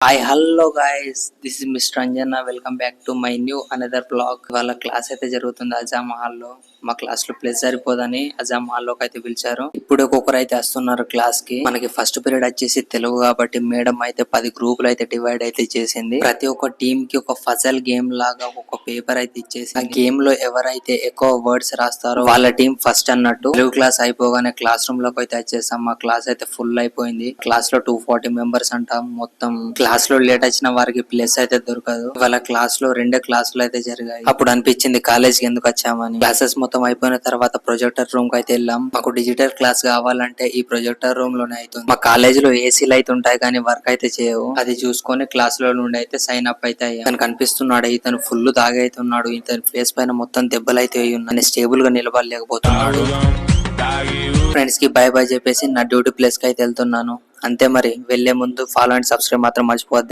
Hi hello guys, this is mister Anjanna. Welcome back to my new another blog. వాళ్ళ class అయితే జరుగుతుంది అజామ్ హాల్లో. మా క్లాస్ లో ప్లేస్ సరిపోదని అజామ్ హాల్లోకి అయితే పిలిచారు. ఇప్పుడు ఒక్కొక్కరు అయితే వస్తున్నారు క్లాస్ కి. మనకి ఫస్ట్ పీరియడ్ వచ్చేసి తెలుగు కాబట్టి మేడం అయితే 10 గ్రూపులు అయితే డివైడ్ అయితే చేసింది. ప్రతి ఒక్క టీమ్ కి ఒక ఫజల్ గేమ్ లాగా ఒక పేపర్ అయితే ఇచ్చేసి ఆ గేమ్ లో ఎవరైతే ఎక్కువ వర్డ్స్ రాస్తారో వాళ్ళ టీం ఫస్ట్ అన్నట్టు. తెలుగు క్లాస్ అయిపోగానే క్లాస్ రూమ్ లోకి అయితే వచ్చేసాం. మా క్లాస్ అయితే ఫుల్ అయిపోయింది. క్లాస్ లో 240 మెంబర్స్ అంటాం. మొత్తం క్లాస్ లో లేట్ వచ్చిన వారికి ప్లేస్ అయితే దొరకదు. వాళ్ళ క్లాస్ లో 2 క్లాసులు అయితే జరిగాయి. అప్పుడు అనిపించింది కాలేజ్ కి ఎందుకు వచ్చామని. క్లాసెస్ మొత్తం అయిపోయిన తర్వాత ప్రొజెక్టర్ రూమ్ కి అయితే వెళ్ళాం. మాకు డిజిటల్ క్లాస్ కావాలంటే ఈ ప్రొజెక్టర్ రూమ్ లోనే అవుతుంది. మా కాలేజ్ లో ఏసీలు అయితే ఉంటాయి కానీ వర్క్ అయితే చేయవు. అది చూసుకొని క్లాస్ లో నుండి అయితే సైన్ అప్ అయితే అయ్యాం. తను కనిపిస్తున్నాడు, ఇతను ఫుల్ తాగైతున్నాడు. ఇతని ఫేస్ పైన మొత్తం దెబ్బలు అయితే ఉన్నాయి. స్టేబుల్ గా నిలబడలేకపోతున్నాడు. ఫ్రెండ్స్ కి బై బై చెప్పేసి నా డ్యూటీ ప్లేస్ కి అయితే వెళ్తున్నాను. అంతే మరి, వెళ్లే ముందు ఫాలో అండ్ సబ్స్క్రైబ్ మాత్రం మర్చిపోవద్దు.